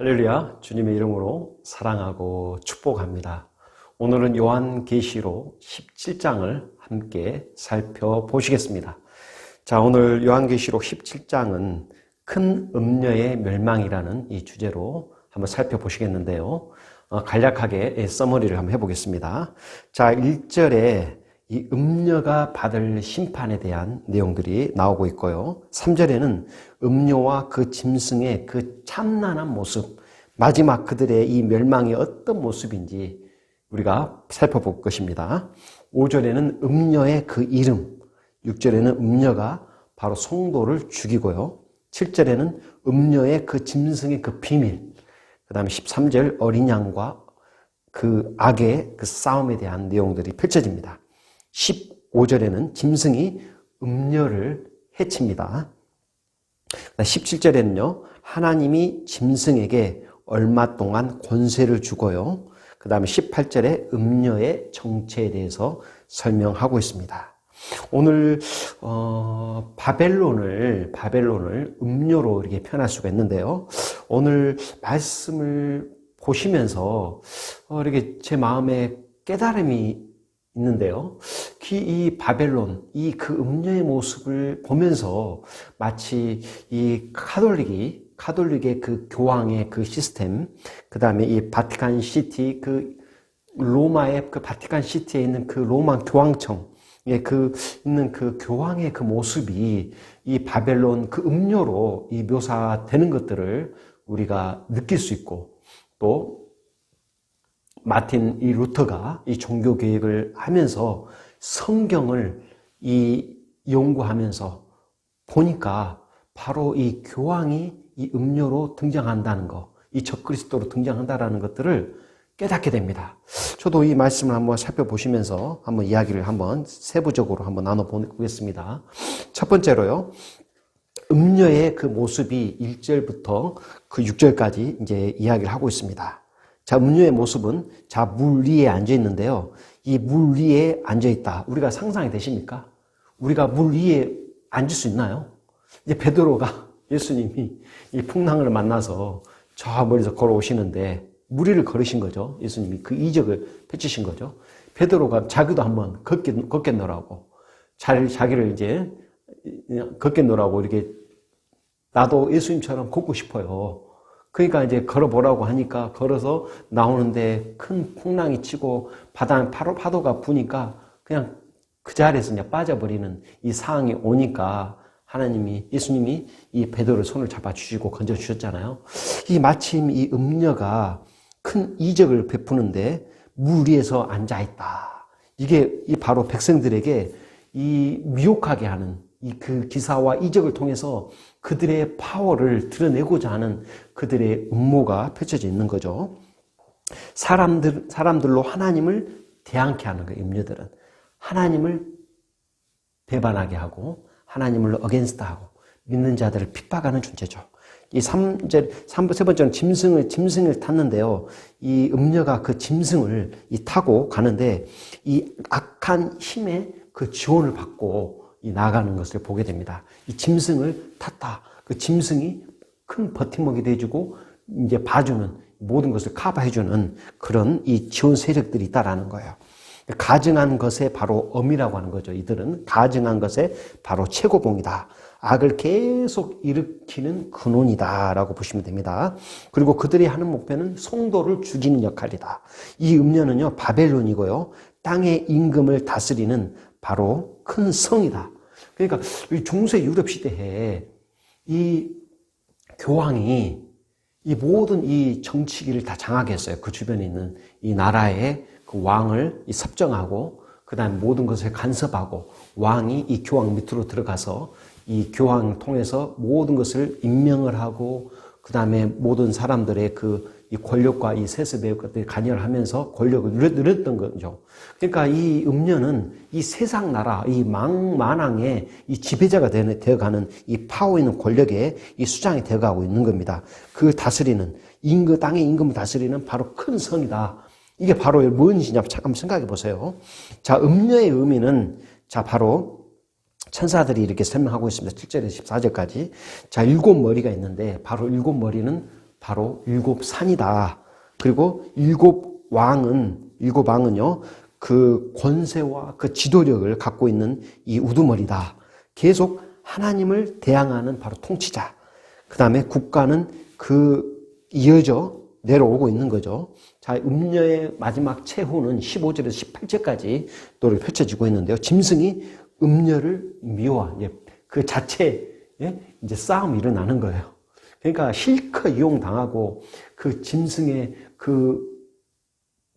할렐루야, 주님의 이름으로 사랑하고 축복합니다. 오늘은 요한계시록 17장을 함께 살펴보시겠습니다. 자, 오늘 요한계시록 17장은 큰 음녀의 멸망이라는 이 주제로 한번 살펴보시겠는데요. 간략하게 서머리를 한번 해보겠습니다. 자, 1절에 이 음녀가 받을 심판에 대한 내용들이 나오고 있고요. 3절에는 음녀와 그 짐승의 그 참난한 모습, 마지막 그들의 이 멸망이 어떤 모습인지 우리가 살펴볼 것입니다. 5절에는 음녀의 그 이름, 6절에는 음녀가 바로 성도를 죽이고요. 7절에는 음녀의 그 짐승의 그 비밀, 그 다음에 13절 어린 양과 그 악의 그 싸움에 대한 내용들이 펼쳐집니다. 15절에는 짐승이 음녀를 해칩니다. 17절에는요, 하나님이 짐승에게 얼마 동안 권세를 주고요. 그 다음에 18절에 음녀의 정체에 대해서 설명하고 있습니다. 오늘 바벨론을 음녀로 이렇게 표현할 수가 있는데요. 오늘 말씀을 보시면서 이렇게 제 마음에 깨달음이 있는데요. 이 바벨론, 이 그 음녀의 모습을 보면서 마치 이 카톨릭의 그 교황의 그 시스템, 그 다음에 이 바티칸 시티, 그 로마의 그 바티칸 시티에 있는 그 로마 교황청, 있는 그 교황의 그 모습이 이 바벨론 그 음녀로 이 묘사되는 것들을 우리가 느낄 수 있고, 또 마틴 이 루터가 이 종교 개혁을 하면서 성경을 연구하면서 보니까 바로 이 교황이 이 음녀로 등장한다는 거, 이 적그리스도로 등장한다라는 것들을 깨닫게 됩니다. 저도 이 말씀을 한번 살펴보시면서 한번 이야기를 한번 세부적으로 한번 나눠보겠습니다. 첫 번째로요, 음녀의 그 모습이 1절부터 그 6절까지 이제 이야기를 하고 있습니다. 자, 음녀의 모습은 자, 물 위에 앉아 있는데요. 이 물 위에 앉아 있다. 우리가 상상이 되십니까? 우리가 물 위에 앉을 수 있나요? 이제 베드로가 예수님이 이 풍랑을 만나서 저 멀리서 걸어오시는데 물 위를 걸으신 거죠. 예수님이 그 이적을 펼치신 거죠. 베드로가 자기도 한번 걷겠노라고 자기를 이제 걷겠노라고 이렇게 나도 예수님처럼 걷고 싶어요. 그러니까 이제 걸어보라고 하니까 걸어서 나오는데 큰 풍랑이 치고 파도가 부니까 그냥 그 자리에서 그냥 빠져버리는 이 상황이 오니까 예수님이 이 베드로의 손을 잡아주시고 건져주셨잖아요. 이 마침 이 음녀가 큰 이적을 베푸는데 물 위에서 앉아있다. 이게 바로 백성들에게 이 미혹하게 하는 그 기사와 이적을 통해서 그들의 파워를 드러내고자 하는 그들의 음모가 펼쳐져 있는 거죠. 사람들로 하나님을 대항케 하는 거예요, 음녀들은. 하나님을 배반하게 하고, 하나님을 어게인스트하고, 믿는 자들을 핍박하는 존재죠. 이 세 번째는 짐승을 탔는데요. 이 음녀가 그 짐승을 타고 가는데, 이 악한 힘의 그 지원을 받고, 나가는 것을 보게 됩니다. 이 짐승을 탔다. 그 짐승이 큰 버팀목이 돼주고 이제 봐주는 모든 것을 커버해주는 그런 이 지원 세력들이 있다라는 거예요. 가증한 것에 바로 엄이라고 하는 거죠. 이들은 가증한 것에 바로 최고봉이다. 악을 계속 일으키는 근원이다라고 보시면 됩니다. 그리고 그들이 하는 목표는 성도를 죽이는 역할이다. 이 음녀는요, 바벨론이고요, 땅의 임금을 다스리는 바로 큰 성이다. 그러니까 중세 유럽 시대에 이 교황이 이 모든 이 정치기를 다 장악했어요. 그 주변에 있는 이 나라의 그 왕을 섭정하고, 그 다음에 모든 것을 간섭하고, 왕이 이 교황 밑으로 들어가서 이 교황을 통해서 모든 것을 임명을 하고, 그 다음에 모든 사람들의 이 권력과 이 세습의 것들이 관여를 하면서 권력을 누렸던 거죠. 그러니까 이 음녀는 이 세상 나라, 이 만왕의 이 지배자가 되어가는 이 파워 있는 권력의 이 수장이 되어가고 있는 겁니다. 그걸 다스리는, 땅의 임금을 다스리는 바로 큰 성이다. 이게 바로 무엇이냐, 잠깐 생각해 보세요. 자, 음녀의 의미는, 자, 바로 천사들이 이렇게 설명하고 있습니다. 7절에서 14절까지. 자, 7 머리가 있는데, 바로 7 머리는 바로 일곱 산이다. 그리고 일곱 왕은요, 그 권세와 그 지도력을 갖고 있는 이 우두머리다. 계속 하나님을 대항하는 바로 통치자. 그 다음에 국가는 이어져 내려오고 있는 거죠. 자, 음녀의 마지막 최후는 15절에서 18절까지 또 펼쳐지고 있는데요. 짐승이 음녀를 미워한, 그 자체, 이제 싸움이 일어나는 거예요. 그러니까 실컷 이용당하고 그 짐승의 그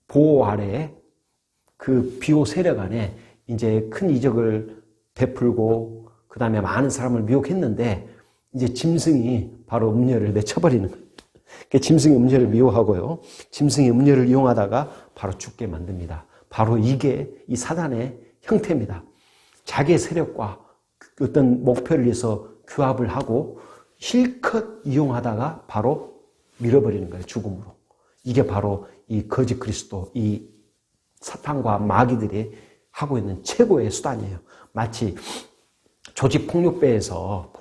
보호 아래에 그 비호 세력 안에 이제 큰 이적을 베풀고 그 다음에 많은 사람을 미혹했는데 이제 짐승이 바로 음녀를 내쳐버리는 거예요. 짐승이 음녀를 미워하고요. 짐승이 음녀를 이용하다가 바로 죽게 만듭니다. 바로 이게 이 사단의 형태입니다. 자기의 세력과 어떤 목표를 위해서 규합을 하고 실컷 이용하다가 바로 밀어버리는 거예요. 죽음으로. 이게 바로 이 거짓 그리스도, 이 사탄과 마귀들이 하고 있는 최고의 수단이에요. 마치 조직폭력배에서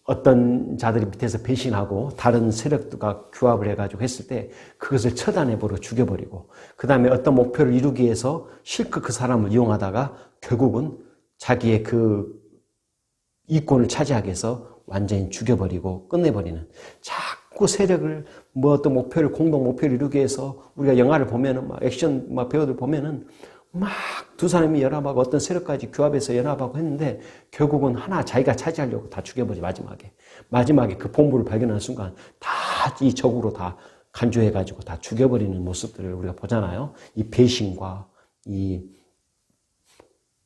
어떤 자들이 밑에서 배신하고 다른 세력들과 규합을 해가지고 했을 때 그것을 처단해버려 죽여버리고 그 다음에 어떤 목표를 이루기 위해서 실컷 그 사람을 이용하다가 결국은 자기의 그 이권을 차지하기 위해서 완전히 죽여버리고 끝내버리는 자꾸 세력을 어떤 목표를 공동 목표를 이루기 위해서 우리가 영화를 보면은 액션 배우들 보면은 두 사람이 연합하고 어떤 세력까지 규합해서 연합하고 했는데 결국은 하나 자기가 차지하려고 다 죽여버리 마지막에 그 본부를 발견하는 순간 다 이 적으로 다 간주해가지고 다 죽여버리는 모습들을 우리가 보잖아요. 이 배신과 이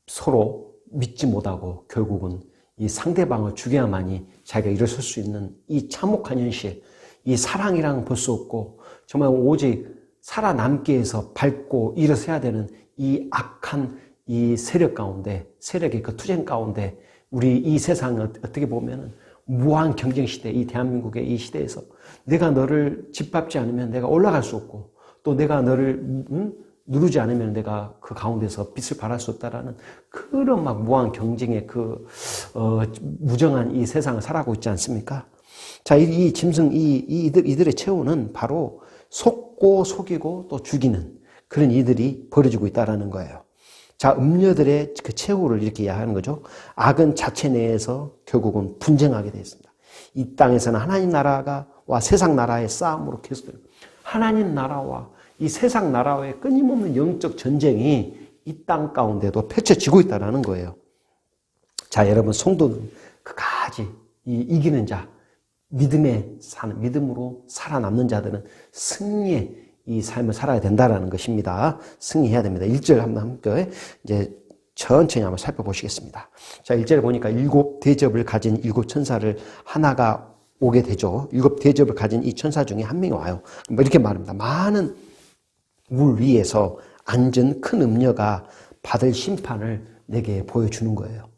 서로 믿지 못하고 결국은 이 상대방을 죽여야만이 자기가 일어설 수 있는 이 참혹한 현실, 이 사랑이랑 볼 수 없고 정말 오직 살아남기 위해서 밟고 일어서야 되는 이 악한 이 세력 가운데, 세력의 그 투쟁 가운데 우리 이 세상을 어떻게 보면은 무한 경쟁 시대, 이 대한민국의 이 시대에서 내가 너를 짓밟지 않으면 내가 올라갈 수 없고 또 내가 너를 누르지 않으면 내가 그 가운데서 빛을 발할 수 없다라는 그런 무한 경쟁의 무정한 이 세상을 살아가고 있지 않습니까? 자, 이 짐승, 이들의 최후는 바로 속고 속이고 또 죽이는 그런 이들이 벌어지고 있다는 거예요. 자, 음녀들의 그 최후를 이렇게 이야기하는 거죠. 악은 자체 내에서 결국은 분쟁하게 되어 있습니다. 이 땅에서는 하나님 나라와 세상 나라의 싸움으로 계속돼요. 하나님 나라와 이 세상 나라와의 끊임없는 영적 전쟁이 이 땅 가운데도 펼쳐지고 있다는 거예요. 자, 여러분, 성도는 그까지 이기는 자, 믿음으로 살아남는 자들은 승리의 이 삶을 살아야 된다는 것입니다. 승리해야 됩니다. 1절 함께 이제 천천히 한번 살펴보시겠습니다. 자, 1절에 보니까 7 대접을 가진 7 천사를 하나가 오게 되죠. 7 대접을 가진 이 천사 중에 한 명이 와요. 이렇게 말합니다. 많은 물 위에서 앉은 큰 음녀가 받을 심판을 내게 보여주는 거예요.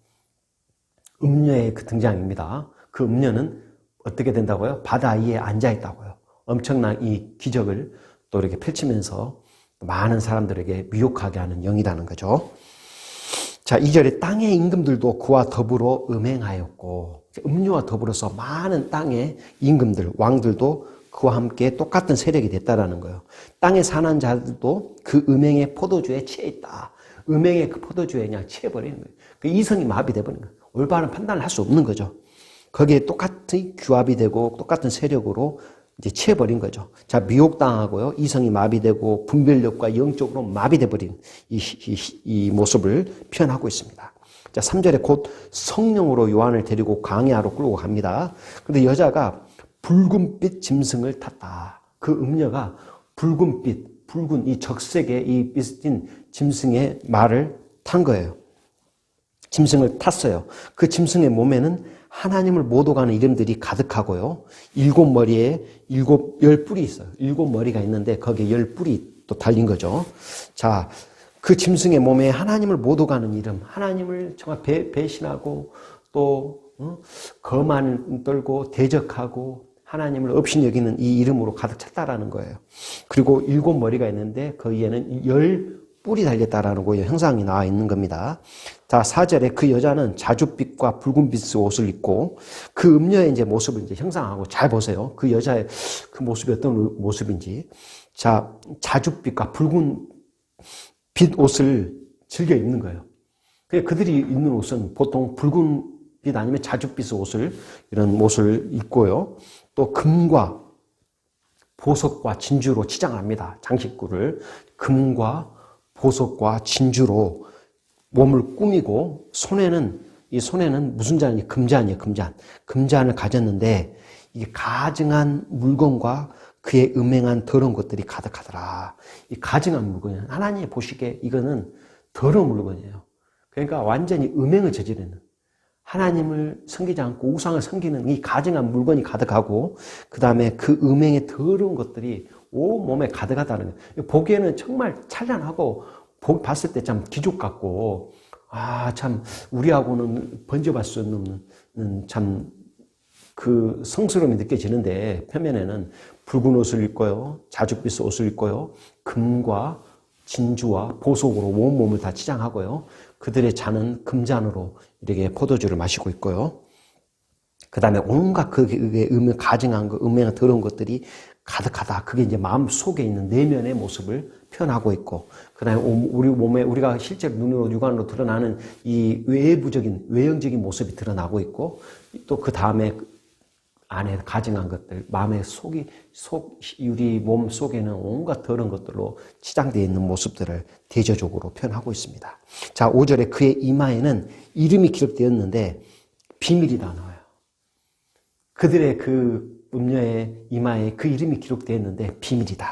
음녀의 그 등장입니다. 그 음녀는 어떻게 된다고요? 바다 위에 앉아 있다고요. 엄청난 이 기적을 또 이렇게 펼치면서 많은 사람들에게 미혹하게 하는 영이라는 거죠. 자, 2절에 땅의 임금들도 그와 더불어 음행하였고, 음료와 더불어서 많은 땅의 임금들, 왕들도 그와 함께 똑같은 세력이 됐다라는 거예요. 땅에 사는 자들도 그 음행의 포도주에 취해 있다. 음행의 그 포도주에 그냥 취해버리는 거예요. 그 이성이 마비돼버리는 거예요. 올바른 판단을 할 수 없는 거죠. 거기에 똑같이 규합이 되고 똑같은 세력으로 이제 취해버린 거죠. 자, 미혹당하고요. 이성이 마비되고 분별력과 영적으로 마비돼버린 이 모습을 표현하고 있습니다. 자, 3절에 곧 성령으로 요한을 데리고 광야로 끌고 갑니다. 그런데 여자가 붉은빛 짐승을 탔다. 그 음녀가 붉은 이 적색의 이 빛인 짐승의 말을 탄 거예요. 짐승을 탔어요. 그 짐승의 몸에는 하나님을 모독하는 이름들이 가득하고요. 7머리에 10뿔이 있어요. 7머리가 있는데 거기에 10뿔이 또 달린 거죠. 자, 그 짐승의 몸에 하나님을 모독하는 이름, 하나님을 정말 배신하고 또 거만 떨고 대적하고 하나님을 없이 여기는 이 이름으로 가득 찼다라는 거예요. 그리고 7머리가 있는데 거기에는 10 뿔이 달렸다라는 거 형상이 나와 있는 겁니다. 자, 4절에 그 여자는 자줏빛과 붉은빛의 옷을 입고 그 음녀의 이제 모습을 이제 형상하고 잘 보세요. 그 여자의 그 모습이 어떤 모습인지. 자, 자줏빛과 붉은빛 옷을 즐겨 입는 거예요. 그들이 입는 옷은 보통 붉은빛 아니면 자줏빛의 옷을, 이런 옷을 입고요. 또 금과 보석과 진주로 치장을 합니다. 장식구를. 금과 보석과 진주로 몸을 꾸미고 이 손에는 무슨 잔이에요? 금잔이에요, 금잔. 금잔을 가졌는데 이게 가증한 물건과 그의 음행한 더러운 것들이 가득하더라. 이 가증한 물건이에요. 하나님이 보시기에 이거는 더러운 물건이에요. 그러니까 완전히 음행을 저지르는, 하나님을 섬기지 않고 우상을 섬기는 이 가증한 물건이 가득하고, 그 다음에 그 음행의 더러운 것들이 온 몸에 가득하다는 거예요. 보기에는 정말 찬란하고 봤을 때 참 기족 같고, 참 우리하고는 번져볼 수 없는 참 그 성스러움이 느껴지는데, 표면에는 붉은 옷을 입고요, 자줏빛 옷을 입고요, 금과 진주와 보석으로 온몸을 다 치장하고요, 그들의 잔은 금잔으로 이렇게 포도주를 마시고 있고요. 그 다음에 온갖 그게 가증한 거, 음행한 더러운 것들이 가득하다. 그게 이제 마음 속에 있는 내면의 모습을 표현하고 있고, 그 다음에 우리 몸에, 우리가 실제로 눈으로, 육안으로 드러나는 이 외형적인 모습이 드러나고 있고, 또 그 다음에 안에 가증한 것들, 마음의 우리 몸 속에는 온갖 더러운 것들로 치장되어 있는 모습들을 대조적으로 표현하고 있습니다. 자, 5절에 그의 이마에는 이름이 기록되었는데 비밀이다 나와요. 그들의 그 음녀의 이마에 그 이름이 기록되었는데 비밀이다.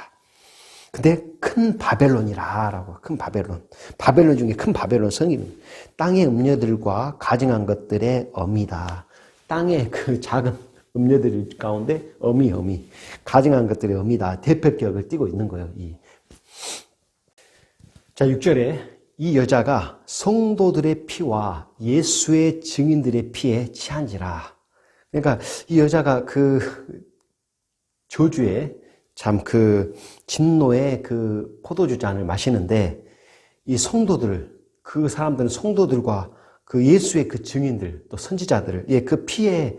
근데 큰 바벨론이라고, 큰 바벨론. 바벨론 중에 큰 바벨론 성입니다. 땅의 음녀들과 가증한 것들의 어미다. 땅의 그 작은 음녀들 가운데 어미. 가증한 것들의 어미다. 대표격을 띠고 있는 거예요. 자, 6절에 이 여자가 성도들의 피와 예수의 증인들의 피에 취한지라. 그러니까 이 여자가 그 저주에 참 그 진노의 그 포도주 잔을 마시는데, 이 성도들, 그 사람들은 성도들과 그 예수의 그 증인들, 또 선지자들을, 그 피에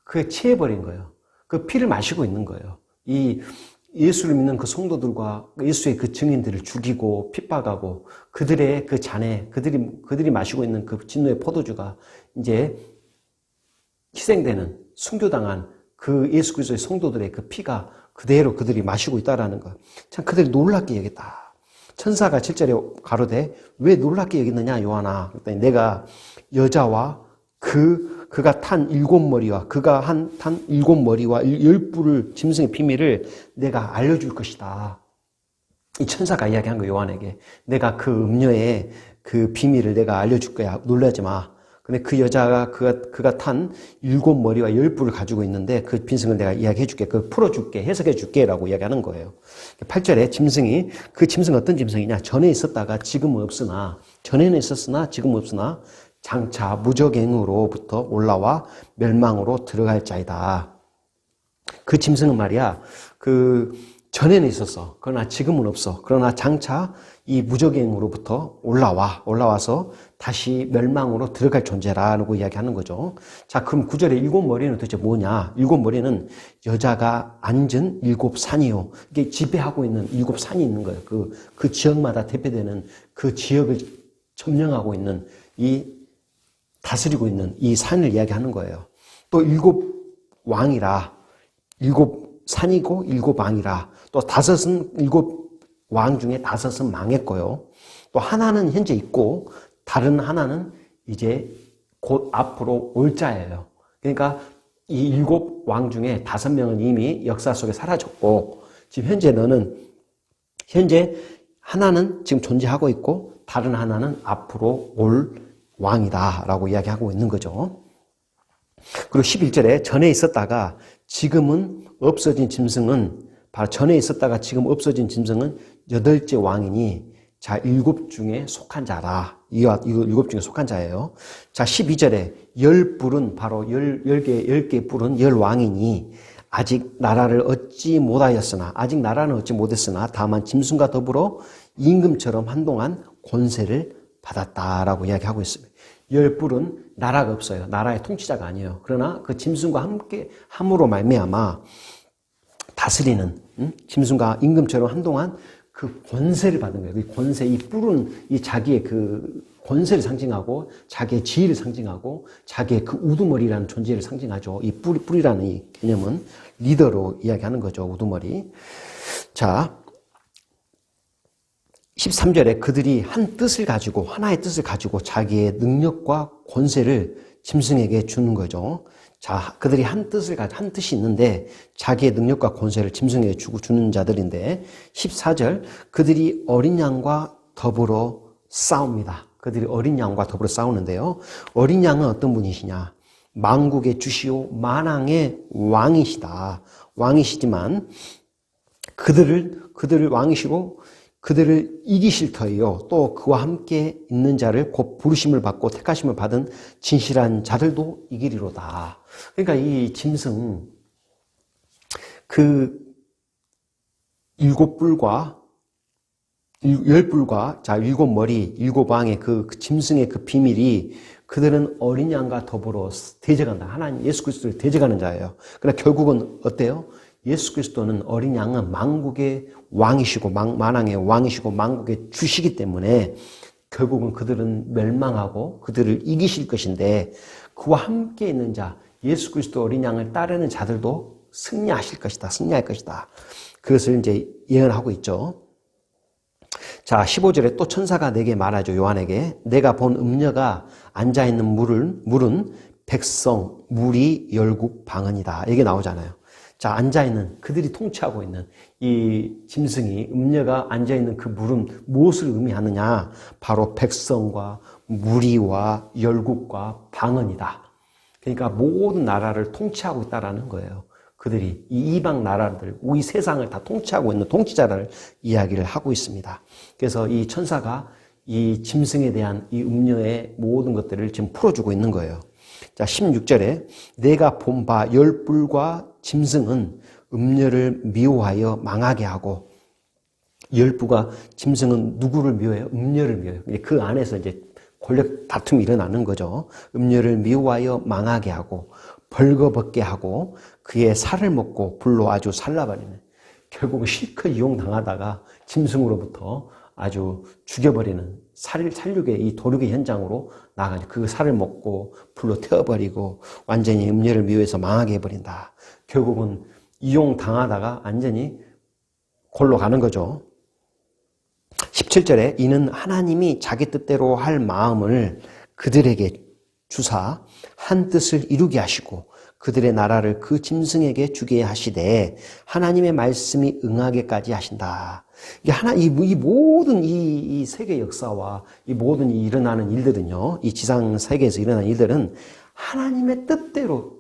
그에 취해버린 거예요. 그 피를 마시고 있는 거예요. 이 예수를 믿는 그 성도들과 예수의 그 증인들을 죽이고 핍박하고, 그들의 그 잔에 그들이 마시고 있는 그 진노의 포도주가 이제 희생되는, 순교당한 그 예수 그리스도의 성도들의 그 피가 그대로 그들이 마시고 있다라는 거. 참 그들이 놀랍게 여겼다. 천사가 7절에 가로되 왜 놀랍게 여겼느냐 요한아. 그랬더니 내가 여자와 그가 탄 7머리와 그가 탄 7머리와 10뿔을 짐승의 비밀을 내가 알려줄 것이다. 이 천사가 이야기한 거예요, 요한에게. 내가 그 음녀의 그 비밀을 내가 알려줄 거야. 놀라지 마. 근데 그 여자가 그가 탄 7머리와 10뿔을 가지고 있는데 그 빈승을 내가 이야기해 줄게. 그걸 풀어줄게. 해석해 줄게. 라고 이야기하는 거예요. 8절에 짐승이, 그 짐승은 어떤 짐승이냐? 전에 있었다가 지금은 없으나, 전에는 있었으나 지금은 없으나 장차 무적행으로부터 올라와 멸망으로 들어갈 자이다. 그 짐승은 말이야, 그 전에는 있었어. 그러나 지금은 없어. 그러나 장차 이 무적행으로부터 올라와서 다시 멸망으로 들어갈 존재라고 이야기하는 거죠. 자, 그럼 9절에 7머리는 도대체 뭐냐? 7머리는 여자가 앉은 7산이요. 이게 지배하고 있는 7산이 있는 거예요. 그 지역마다 대표되는 그 지역을 점령하고 있는 다스리고 있는 이 산을 이야기하는 거예요. 또 7왕이라, 7산이고 7왕이라, 또 7왕 중에 5은 망했고요. 또 하나는 현재 있고, 다른 하나는 이제 곧 앞으로 올 자예요. 그러니까 이 7왕 중에 5명은 이미 역사 속에 사라졌고, 지금 현재 하나는 지금 존재하고 있고, 다른 하나는 앞으로 올 왕이다 라고 이야기하고 있는 거죠. 그리고 11절에 전에 있었다가 지금은 없어진 짐승은, 바로 전에 있었다가 지금 없어진 짐승은 8째 왕이니 자 7 중에 속한 자라. 이거 7 중에 속한 자예요. 자 12절에 10뿔은 바로 10개 뿔은 10왕이니 아직 나라를 얻지 못하였으나 아직 나라는 얻지 못했으나 다만 짐승과 더불어 임금처럼 한동안 권세를 받았다라고 이야기하고 있습니다. 열 뿔은 나라가 없어요. 나라의 통치자가 아니에요. 그러나 그 짐승과 함께 함으로 말미암아 다스리는 짐승과 임금처럼 한동안 그 권세를 받은 거예요. 그 권세, 이 뿔은 이 자기의 그 권세를 상징하고 자기의 지위를 상징하고 자기의 그 우두머리라는 존재를 상징하죠. 이 뿔이라는 이 개념은 리더로 이야기하는 거죠. 우두머리. 자, 13절에 그들이 한 뜻을 가지고 하나의 뜻을 가지고 자기의 능력과 권세를 짐승에게 주는 거죠. 자, 그들이 한 뜻을 가지고 한 뜻이 있는데 자기의 능력과 권세를 짐승에게 주는 자들인데 14절 그들이 어린 양과 더불어 싸웁니다. 그들이 어린 양과 더불어 싸우는데요. 어린 양은 어떤 분이시냐? 만국의 주시오 만왕의 왕이시다. 왕이시지만 그들을 왕이시고 그들을 이기실 터이요. 또 그와 함께 있는 자를 곧 부르심을 받고 택하심을 받은 진실한 자들도 이기리로다. 그러니까 이 짐승 그 일곱 뿔과 열 뿔과 자 일곱 머리 일곱 왕의 그 짐승의 그 비밀이 그들은 어린 양과 더불어 대적한다. 하나님 예수 그리스도를 대적하는 자예요. 그러나 결국은 어때요? 예수 그리스도는 어린 양은 만국의 왕이시고 만왕의 왕이시고 만국의 주시기 때문에 결국은 그들은 멸망하고 그들을 이기실 것인데 그와 함께 있는 자 예수 그리스도 어린 양을 따르는 자들도 승리하실 것이다. 승리할 것이다. 그것을 이제 예언하고 있죠. 자, 15절에 또 천사가 내게 말하죠. 요한에게 내가 본 음녀가 앉아있는 물은 백성 무리 열국 방언이다. 이게 나오잖아요. 자, 앉아있는 그들이 통치하고 있는 이 짐승이 음녀가 앉아있는 그 물은 무엇을 의미하느냐? 바로 백성과 무리와 열국과 방언이다. 그러니까 모든 나라를 통치하고 있다라는 거예요. 그들이 이 이방 나라들, 이 세상을 다 통치하고 있는 통치자를 이야기를 하고 있습니다. 그래서 이 천사가 이 짐승에 대한 이 음녀의 모든 것들을 지금 풀어주고 있는 거예요. 자, 16절에 내가 본 바 열 뿔과 짐승은 음녀를 미워하여 망하게 하고 열 뿔과 짐승은 누구를 미워해요? 음녀를 미워해요. 그 안에서 이제 권력 다툼이 일어나는 거죠. 음녀를 미워하여 망하게 하고 벌거벗게 하고 그의 살을 먹고 불로 아주 살라버리는 결국은 실컷 이용당하다가 짐승으로부터 아주 죽여버리는 살육의 이 도륙의 현장으로 나아가죠. 그 살을 먹고 불로 태워버리고 완전히 음녀를 미워해서 망하게 해버린다. 결국은 이용당하다가 완전히 골로 가는 거죠. 17절에 이는 하나님이 자기 뜻대로 할 마음을 그들에게 주사 한 뜻을 이루게 하시고 그들의 나라를 그 짐승에게 주게 하시되 하나님의 말씀이 응하게까지 하신다. 이 모든 이 세계 역사와 이 모든 이 일어나는 일들은요, 이 지상 세계에서 일어나는 일들은 하나님의 뜻대로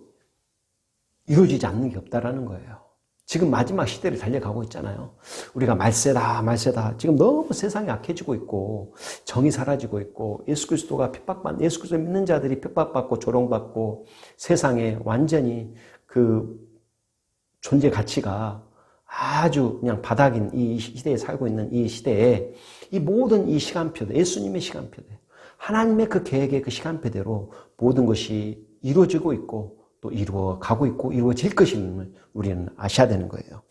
이루어지지 않는 게 없다라는 거예요. 지금 마지막 시대를 달려가고 있잖아요. 우리가 말세다. 지금 너무 세상이 악해지고 있고 정이 사라지고 있고 예수 그리스도 믿는 자들이 핍박받고 조롱받고 세상에 완전히 그 존재 가치가 아주 그냥 바닥인 이 시대에 살고 있는 이 시대에 이 모든 이 시간표대, 예수님의 시간표대, 하나님의 그 계획의 그 시간표대로 모든 것이 이루어지고 있고 또 이루어가고 있고 이루어질 것임을 우리는 아셔야 되는 거예요.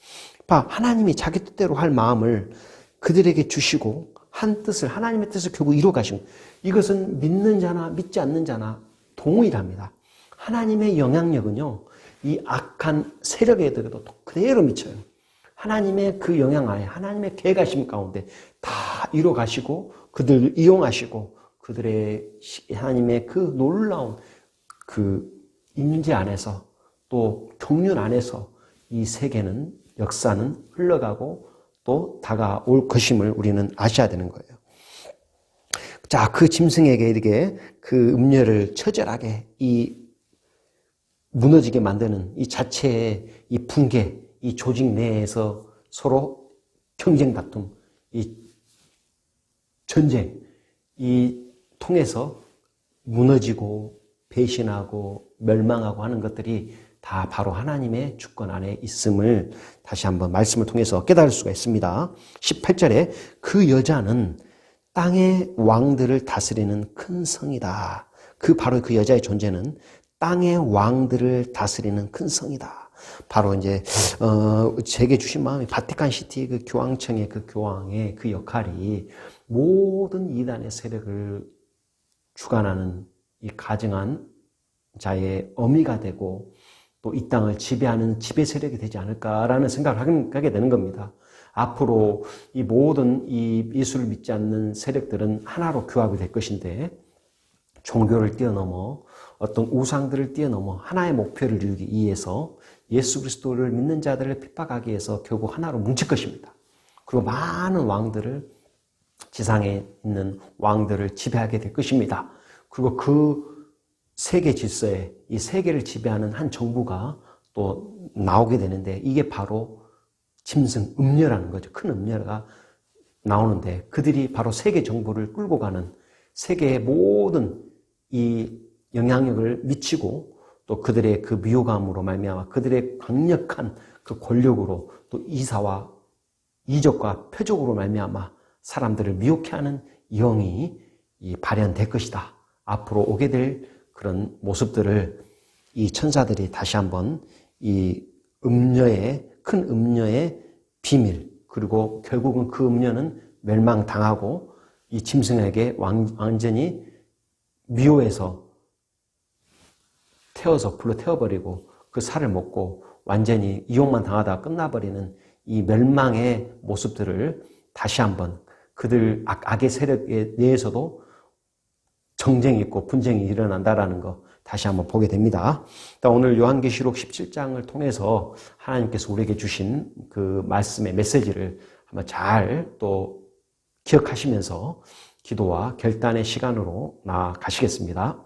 하나님이 자기 뜻대로 할 마음을 그들에게 주시고 한 뜻을 하나님의 뜻을 결국 이루어 가시고 이것은 믿는 자나 믿지 않는 자나 동일합니다. 하나님의 영향력은요. 이 악한 세력에도 그대로 미쳐요. 하나님의 그 영향 아래 하나님의 계획하심 가운데 다 이루어 가시고 그들을 이용하시고 그들의 하나님의 그 놀라운 그 임재 안에서 또 경륜 안에서 이 세계는 역사는 흘러가고 또 다가올 것임을 우리는 아셔야 되는 거예요. 자, 그 짐승에게 이렇게 그 음녀를 처절하게 이 무너지게 만드는 이 자체의 이 붕괴, 이 조직 내에서 서로 경쟁 다툼, 이 전쟁, 이 통해서 무너지고 배신하고 멸망하고 하는 것들이 다 바로 하나님의 주권 안에 있음을 다시 한번 말씀을 통해서 깨달을 수가 있습니다. 18절에 그 여자는 땅의 왕들을 다스리는 큰 성이다. 바로 그 여자의 존재는 땅의 왕들을 다스리는 큰 성이다. 바로 이제 제게 주신 마음이 바티칸시티 그 교황청의 그 교황의 그 역할이 모든 이단의 세력을 주관하는 이 가증한 자의 어미가 되고 또 이 땅을 지배하는 지배 세력이 되지 않을까라는 생각을 하게 되는 겁니다. 앞으로 이 모든 이 예수를 믿지 않는 세력들은 하나로 규합이 될 것인데 종교를 뛰어넘어 어떤 우상들을 뛰어넘어 하나의 목표를 이루기 위해서 예수 그리스도를 믿는 자들을 핍박하기 위해서 결국 하나로 뭉칠 것입니다. 그리고 많은 왕들을 지상에 있는 왕들을 지배하게 될 것입니다. 그리고 그 세계 질서에 이 세계를 지배하는 한 정부가 또 나오게 되는데 이게 바로 짐승 음녀라는 거죠. 큰 음녀가 나오는데 그들이 바로 세계 정부를 끌고 가는 세계의 모든 이 영향력을 미치고 또 그들의 그 미호감으로 말미암아 그들의 강력한 그 권력으로 또 이사와 이적과 표적으로 말미암아 사람들을 미혹해 하는 영이 발현될 것이다. 앞으로 오게 될 그런 모습들을 이 천사들이 다시 한번 이 큰 음녀의 비밀, 그리고 결국은 그 음녀는 멸망당하고 이 짐승에게 완전히 미호해서 불로 태워버리고 그 살을 먹고 완전히 이용만 당하다가 끝나버리는 이 멸망의 모습들을 다시 한번 그들 악의 세력에 대해서도 정쟁이 있고 분쟁이 일어난다라는 거 다시 한번 보게 됩니다. 오늘 요한계시록 17장을 통해서 하나님께서 우리에게 주신 그 말씀의 메시지를 한번 잘 또 기억하시면서 기도와 결단의 시간으로 나아가시겠습니다.